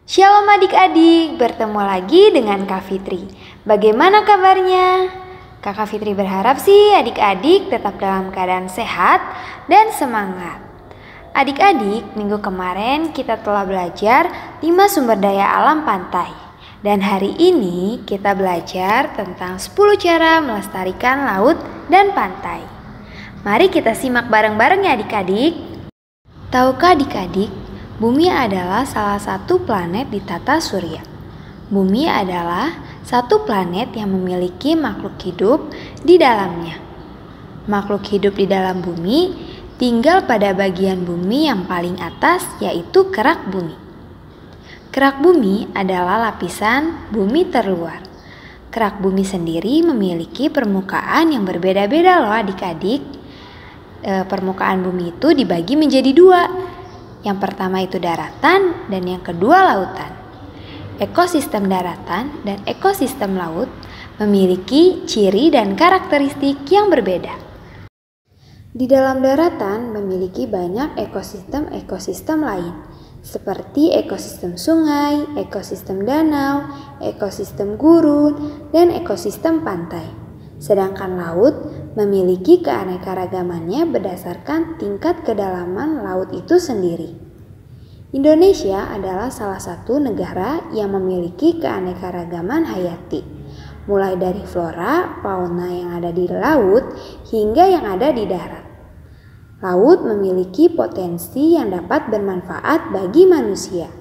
Shalom adik-adik, bertemu lagi dengan Kak Fitri. Bagaimana kabarnya? Kakak Fitri berharap sih adik-adik tetap dalam keadaan sehat dan semangat. Adik-adik, minggu kemarin kita telah belajar 5 sumber daya alam pantai. Dan hari ini kita belajar tentang 10 cara melestarikan laut dan pantai. Mari kita simak bareng-bareng ya adik-adik. Tahukah adik-adik, Bumi adalah salah satu planet di tata surya. Bumi adalah satu planet yang memiliki makhluk hidup di dalamnya. Makhluk hidup di dalam bumi tinggal pada bagian bumi yang paling atas, yaitu kerak bumi. Kerak bumi adalah lapisan bumi terluar. Kerak bumi sendiri memiliki permukaan yang berbeda-beda loh adik-adik. Permukaan bumi itu dibagi menjadi dua. Yang pertama itu daratan dan yang kedua lautan. Ekosistem daratan dan ekosistem laut memiliki ciri dan karakteristik yang berbeda. Di dalam daratan memiliki banyak ekosistem lain, seperti ekosistem sungai, ekosistem danau, ekosistem gurun, dan ekosistem pantai. Sedangkan laut memiliki keanekaragamannya berdasarkan tingkat kedalaman laut itu sendiri. Indonesia adalah salah satu negara yang memiliki keanekaragaman hayati, mulai dari flora, fauna yang ada di laut hingga yang ada di darat. Laut memiliki potensi yang dapat bermanfaat bagi manusia.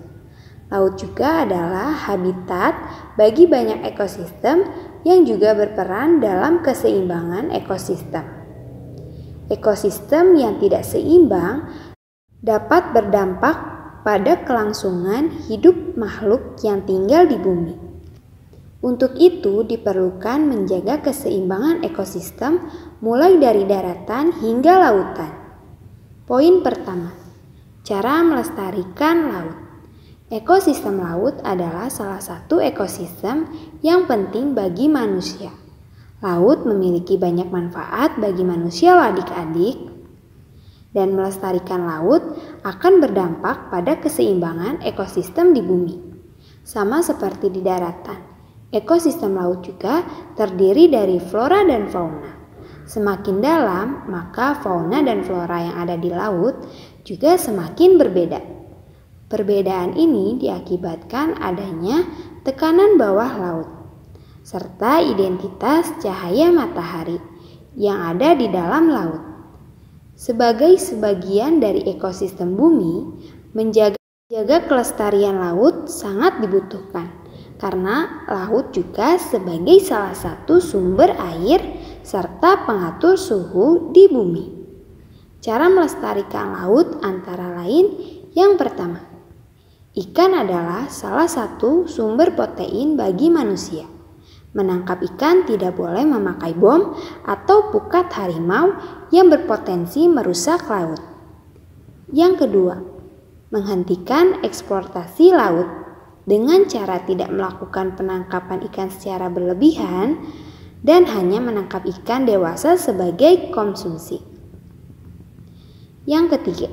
Laut juga adalah habitat bagi banyak ekosistem yang juga berperan dalam keseimbangan ekosistem. Ekosistem yang tidak seimbang dapat berdampak pada kelangsungan hidup makhluk yang tinggal di bumi. Untuk itu diperlukan menjaga keseimbangan ekosistem mulai dari daratan hingga lautan. Poin pertama, cara melestarikan laut. Ekosistem laut adalah salah satu ekosistem yang penting bagi manusia. Laut memiliki banyak manfaat bagi manusia adik-adik, dan melestarikan laut akan berdampak pada keseimbangan ekosistem di bumi. Sama seperti di daratan, ekosistem laut juga terdiri dari flora dan fauna. Semakin dalam, maka fauna dan flora yang ada di laut juga semakin berbeda. Perbedaan ini diakibatkan adanya tekanan bawah laut, serta identitas cahaya matahari yang ada di dalam laut. Sebagai sebagian dari ekosistem bumi, menjaga kelestarian laut sangat dibutuhkan, karena laut juga sebagai salah satu sumber air serta pengatur suhu di bumi. Cara melestarikan laut antara lain yang pertama, ikan adalah salah satu sumber protein bagi manusia. Menangkap ikan tidak boleh memakai bom atau pukat harimau yang berpotensi merusak laut. Yang kedua, menghentikan eksploitasi laut dengan cara tidak melakukan penangkapan ikan secara berlebihan dan hanya menangkap ikan dewasa sebagai konsumsi. Yang ketiga,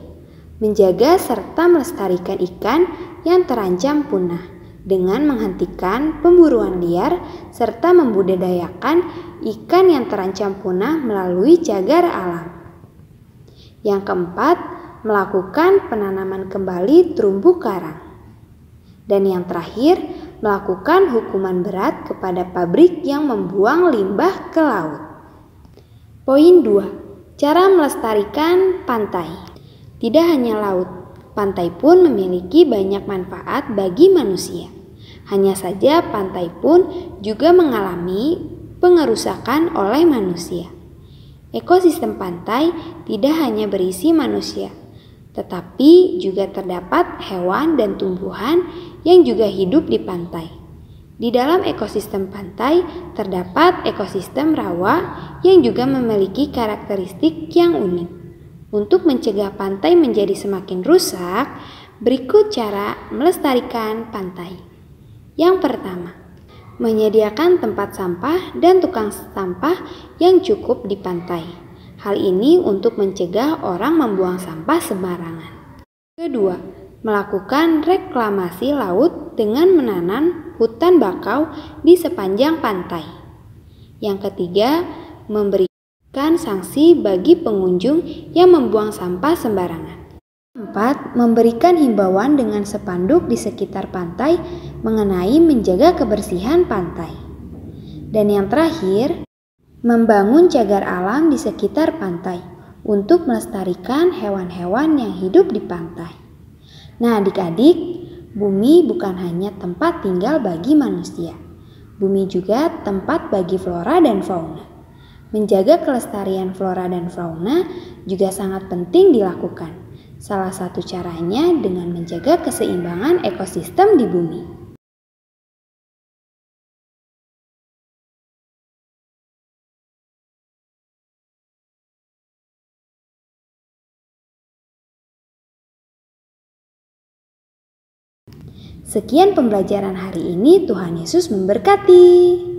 menjaga serta melestarikan ikan yang terancam punah dengan menghentikan pemburuan liar serta membudidayakan ikan yang terancam punah melalui cagar alam. Yang keempat, melakukan penanaman kembali terumbu karang. Dan yang terakhir, melakukan hukuman berat kepada pabrik yang membuang limbah ke laut. Poin 2. Cara melestarikan pantai. Tidak hanya laut, pantai pun memiliki banyak manfaat bagi manusia. Hanya saja pantai pun juga mengalami pengerusakan oleh manusia. Ekosistem pantai tidak hanya berisi manusia, tetapi juga terdapat hewan dan tumbuhan yang juga hidup di pantai. Di dalam ekosistem pantai terdapat ekosistem rawa yang juga memiliki karakteristik yang unik. Untuk mencegah pantai menjadi semakin rusak, berikut cara melestarikan pantai. Yang pertama, menyediakan tempat sampah dan tukang sampah yang cukup di pantai. Hal ini untuk mencegah orang membuang sampah sembarangan. Kedua, melakukan reklamasi laut dengan menanam hutan bakau di sepanjang pantai. Yang ketiga, memberikan sanksi bagi pengunjung yang membuang sampah sembarangan. 4. Memberikan himbauan dengan spanduk di sekitar pantai mengenai menjaga kebersihan pantai. Dan yang terakhir, membangun cagar alam di sekitar pantai untuk melestarikan hewan-hewan yang hidup di pantai. Nah, adik-adik, bumi bukan hanya tempat tinggal bagi manusia. Bumi juga tempat bagi flora dan fauna. Menjaga kelestarian flora dan fauna juga sangat penting dilakukan. Salah satu caranya dengan menjaga keseimbangan ekosistem di bumi. Sekian pembelajaran hari ini, Tuhan Yesus memberkati.